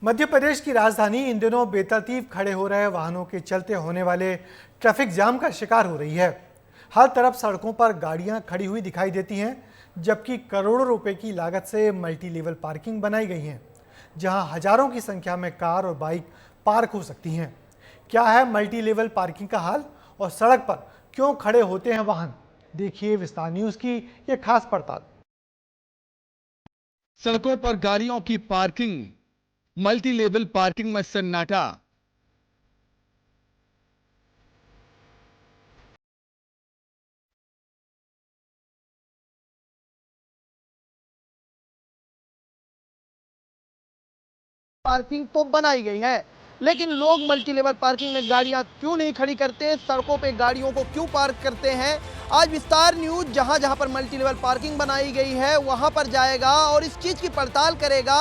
मध्य प्रदेश की राजधानी इन दिनों बेतरतीब खड़े हो रहे वाहनों के चलते होने वाले ट्रैफिक जाम का शिकार हो रही है। हर तरफ सड़कों पर गाड़ियां खड़ी हुई दिखाई देती हैं, जबकि करोड़ों रुपए की लागत से मल्टी लेवल पार्किंग बनाई गई है, जहां हजारों की संख्या में कार और बाइक पार्क हो सकती हैं। क्या है मल्टी लेवल पार्किंग का हाल और सड़क पर क्यों खड़े होते हैं वाहन? देखिए विस्तार न्यूज की यह खास पड़ताल। सड़कों पर गाड़ियों की पार्किंग, मल्टी लेवल पार्किंग में सन्नाटा। पार्किंग तो बनाई गई है, लेकिन लोग मल्टी लेवल पार्किंग में गाड़ियां क्यों नहीं खड़ी करते, सड़कों पे गाड़ियों को क्यों पार्क करते हैं? आज विस्तार न्यूज जहां जहां पर मल्टी लेवल पार्किंग बनाई गई है वहां पर जाएगा और इस चीज की पड़ताल करेगा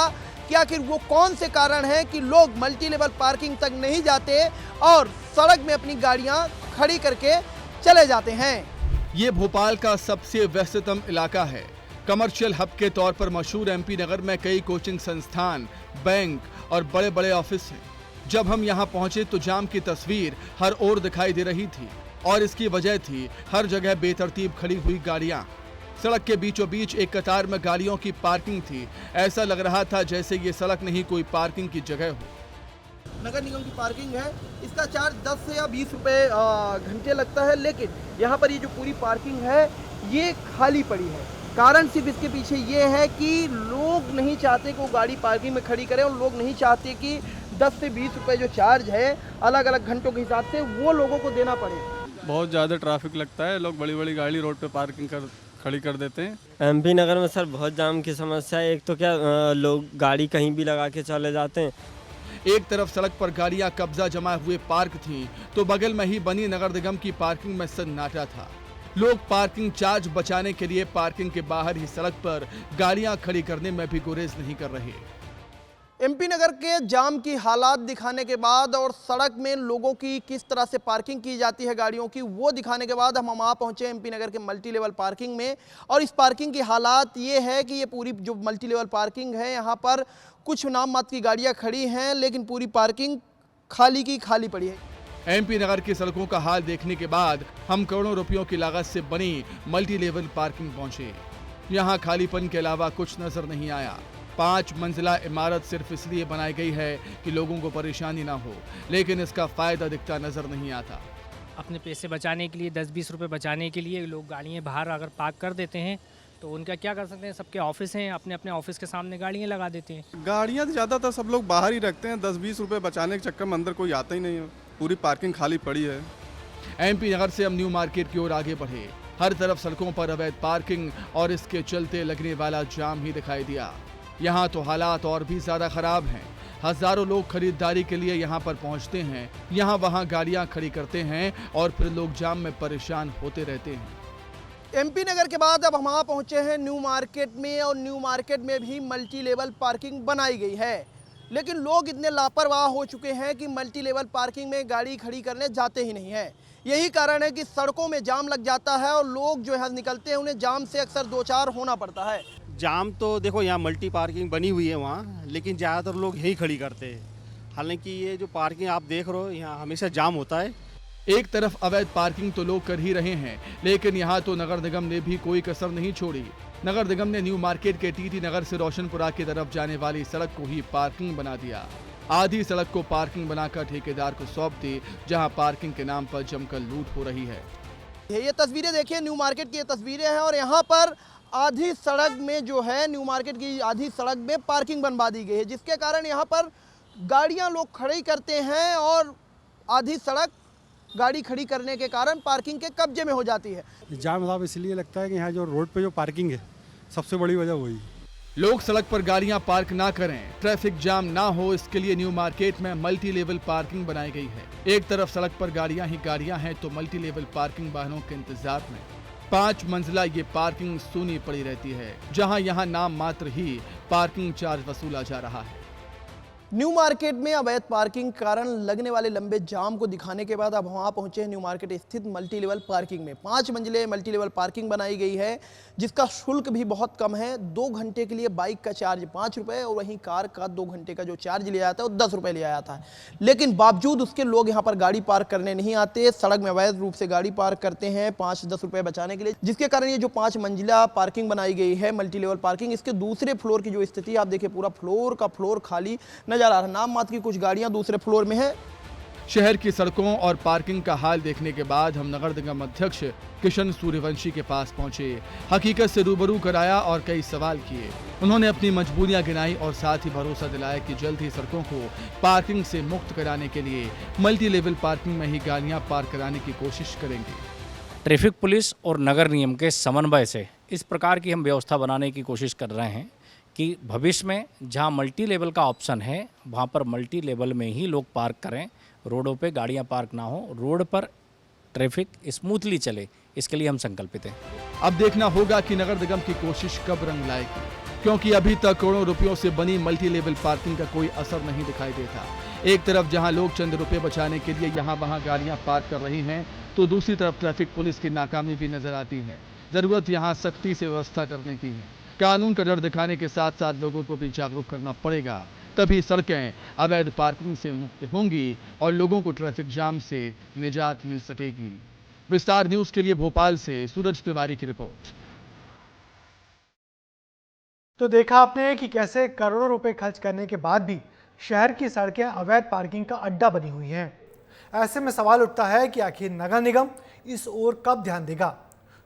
कि आखिर वो कौन से कारण है कि लोग मल्टी लेवल पार्किंग तक नहीं जाते और सड़क में अपनी गाड़ियां खड़ी करके चले जाते हैं। ये भोपाल का सबसे व्यस्ततम इलाका है। कमर्शियल हब के तौर पर मशहूर एमपी नगर में कई कोचिंग संस्थान, बैंक और बड़े बड़े ऑफिस हैं। जब हम यहाँ पहुंचे तो जाम की तस्वीर हर ओर दिखाई दे रही थी और इसकी वजह थी हर जगह बेतरतीब खड़ी हुई गाड़ियां। सड़क के बीचों बीच एक कतार में गाड़ियों की पार्किंग थी। ऐसा लग रहा था जैसे ये सड़क नहीं कोई पार्किंग की जगह हो। नगर निगम की पार्किंग है, इसका चार्ज 10 से या 20 रुपए घंटे लगता है, लेकिन यहाँ पर ये जो पूरी पार्किंग है ये खाली पड़ी है। कारण सिर्फ इसके पीछे ये है कि लोग नहीं चाहते कि वो गाड़ी पार्किंग में खड़ी करें और लोग नहीं चाहते कि 10 से 20 रुपए जो चार्ज है अलग अलग घंटों के हिसाब से वो लोगों को देना पड़े। बहुत ज़्यादा ट्रैफिक लगता है, लोग बड़ी बड़ी गाड़ी रोड पे खड़ी कर देते हैं। एमपी नगर में सर बहुत जाम की समस्या है। एक तो क्या लोग गाड़ी कहीं भी लगा के चले जाते हैं। एक तरफ सड़क पर गाड़ियां कब्जा जमाए हुए पार्क थीं, तो बगल में ही बनी नगर निगम की पार्किंग में सन्नाटा था। लोग पार्किंग चार्ज बचाने के लिए पार्किंग के बाहर ही सड़क पर गाड़ियां खड़ी करने में भी गुरेज नहीं कर रहे। एमपी नगर के जाम की हालात दिखाने के बाद और सड़क में लोगों की किस तरह से पार्किंग की जाती है गाड़ियों की, वो दिखाने के बाद हम वहाँ पहुँचे एमपी नगर के मल्टी लेवल पार्किंग में। और इस पार्किंग की हालात ये है कि ये पूरी जो मल्टी लेवल पार्किंग है यहाँ पर कुछ नाम मात्र की गाड़ियाँ खड़ी हैं, लेकिन पूरी पार्किंग खाली की खाली पड़ी है। एमपी नगर की सड़कों का हाल देखने के बाद हम करोड़ों रुपयों की लागत से बनी मल्टी लेवल पार्किंग पहुंचे। यहाँ खालीपन के अलावा कुछ नजर नहीं आया। 5 मंजिला इमारत सिर्फ इसलिए बनाई गई है कि लोगों को परेशानी ना हो, लेकिन इसका फायदा दिखता नजर नहीं आता। अपने पैसे बचाने के लिए 10-20 रुपए बचाने के लिए लोग गाड़ियाँ बाहर अगर पार्क कर देते हैं तो उनका क्या कर सकते हैं। सबके ऑफिस हैं, अपने अपने ऑफिस के सामने गाड़ियाँ लगा देते हैं। गाड़ियाँ ज़्यादातर सब लोग बाहर ही रखते हैं, 10-20 रुपए बचाने के चक्कर में अंदर कोई आता ही नहीं है। पूरी पार्किंग खाली पड़ी है। एमपी नगर से हम न्यू मार्केट की ओर आगे बढ़े। हर तरफ सड़कों पर अवैध पार्किंग और इसके चलते लगने वाला जाम ही दिखाई दिया। यहाँ तो हालात और भी ज्यादा खराब हैं। हजारों लोग खरीदारी के लिए यहाँ पर पहुँचते हैं, यहाँ वहाँ गाड़ियाँ खड़ी करते हैं और फिर लोग जाम में परेशान होते रहते हैं। एमपी नगर के बाद अब हम वहाँ पहुँचे हैं न्यू मार्केट में, और न्यू मार्केट में भी मल्टी लेवल पार्किंग बनाई गई है, लेकिन लोग इतने लापरवाह हो चुके हैं कि मल्टी लेवल पार्किंग में गाड़ी खड़ी करने जाते ही नहीं हैं। यही कारण है कि सड़कों में जाम लग जाता है और लोग जो है निकलते हैं उन्हें जाम से अक्सर दो चार होना पड़ता है। जाम तो देखो यहाँ मल्टी पार्किंग बनी हुई है वहाँ, लेकिन ज़्यादातर लोग यहीं खड़ी करते हैं। हालांकि ये जो पार्किंग आप देख रहे हो यहाँ हमेशा जाम होता है। एक तरफ अवैध पार्किंग तो लोग कर ही रहे हैं, लेकिन यहाँ तो नगर निगम ने भी कोई कसर नहीं छोड़ी। नगर निगम ने न्यू मार्केट के टीटी नगर से रोशनपुरा की तरफ जाने वाली सड़क को ही पार्किंग बना दिया। आधी सड़क को पार्किंग बनाकर ठेकेदार को सौंप दी, जहां पार्किंग के नाम पर जमकर लूट हो रही है। ये तस्वीरें देखिए, न्यू मार्केट की ये तस्वीरें हैं और यहाँ पर आधी सड़क में जो है न्यू मार्केट की आधी सड़क में पार्किंग बनवा दी गई है, जिसके कारण यहाँ पर गाड़ियाँ लोग खड़ी करते हैं और आधी सड़क गाड़ी खड़ी करने के कारण पार्किंग के कब्जे में हो जाती है। जाम साहब इसलिए लगता है कि यहाँ जो रोड पे जो पार्किंग है सबसे बड़ी वजह वही। लोग सड़क पर गाड़ियां पार्क ना करें, ट्रैफिक जाम ना हो, इसके लिए न्यू मार्केट में मल्टी लेवल पार्किंग बनाई गई है। एक तरफ सड़क पर गाड़ियां ही गाड़ियां हैं तो मल्टी लेवल पार्किंग वाहनों के इंतजार में। 5 मंजिला ये पार्किंग सूनी पड़ी रहती है, जहां यहां नाम मात्र ही पार्किंग चार्ज वसूला जा रहा है। न्यू मार्केट में अवैध पार्किंग कारण लगने वाले लंबे जाम को दिखाने के बाद अब वहां पहुंचे हैं न्यू मार्केट स्थित मल्टी लेवल पार्किंग में। 5 मंजिले मल्टी लेवल पार्किंग बनाई गई है जिसका शुल्क भी बहुत कम है। 2 घंटे के लिए बाइक का चार्ज 5 रुपए और वहीं कार का 2 घंटे का जो चार्ज लिया जाता है वो 10 रुपए लिया जाता है। लेकिन बावजूद उसके लोग यहाँ पर गाड़ी पार्क करने नहीं आते, सड़क में अवैध रूप से गाड़ी पार्क करते हैं 5-10 रुपए बचाने के लिए, जिसके कारण ये जो 5 मंजिला पार्किंग बनाई गई है मल्टी लेवल पार्किंग, इसके दूसरे फ्लोर की जो स्थिति आप देखिए, पूरा फ्लोर का फ्लोर खाली नजर आ रहा है। नाम मात्र की कुछ गाड़ियां दूसरे फ्लोर में है। शहर की सड़कों और पार्किंग का हाल देखने के बाद हम नगर निगम अध्यक्ष किशन सूर्यवंशी के पास पहुंचे, हकीकत से रूबरू कराया और कई सवाल किए। उन्होंने अपनी मजबूरियां गिनाई और साथ ही भरोसा दिलाया कि जल्द ही सड़कों को पार्किंग से मुक्त कराने के लिए मल्टी लेवल पार्किंग में ही गाड़ियां पार्क कराने की कोशिश करेंगे। ट्रैफिक पुलिस और नगर निगम के समन्वय से इस प्रकार की हम व्यवस्था बनाने की कोशिश कर रहे हैं कि भविष्य में जहां मल्टी लेवल का ऑप्शन है वहां पर मल्टी लेवल में ही लोग पार्क करें, रोडों पे गाड़ियां पार्क ना हो, रोड पर ट्रैफिक स्मूथली चले, इसके लिए हम संकल्पित हैं। अब देखना होगा कि नगर निगम की कोशिश कब रंग लाएगी, क्योंकि अभी तक करोड़ों रुपयों से बनी मल्टी लेवल पार्किंग का कोई असर नहीं दिखाई देता। एक तरफ जहां लोग चंद रुपए बचाने के लिए यहां वहां गाड़ियां पार्क कर रही हैं, तो दूसरी तरफ ट्रैफिक पुलिस की नाकामी भी नजर आती है। जरूरत यहां सख्ती से व्यवस्था करने की है। कानून का डर दिखाने के साथ साथ लोगों को भी जागरूक करना पड़ेगा, तभी सड़कें अवैध पार्किंग से मुक्त होंगी और लोगों को ट्रैफिक जाम से निजात मिल सकेगी। विस्तार न्यूज के लिए भोपाल से सूरज तिवारी की रिपोर्ट। तो देखा आपने कि कैसे करोड़ों रुपए खर्च करने के बाद भी शहर की सड़कें अवैध पार्किंग का अड्डा बनी हुई हैं। ऐसे में सवाल उठता है कि आखिर नगर निगम इस ओर कब ध्यान देगा।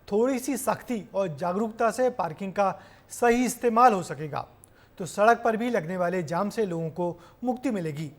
थोड़ी सी सख्ती और जागरूकता से पार्किंग का सही इस्तेमाल हो सकेगा तो सड़क पर भी लगने वाले जाम से लोगों को मुक्ति मिलेगी।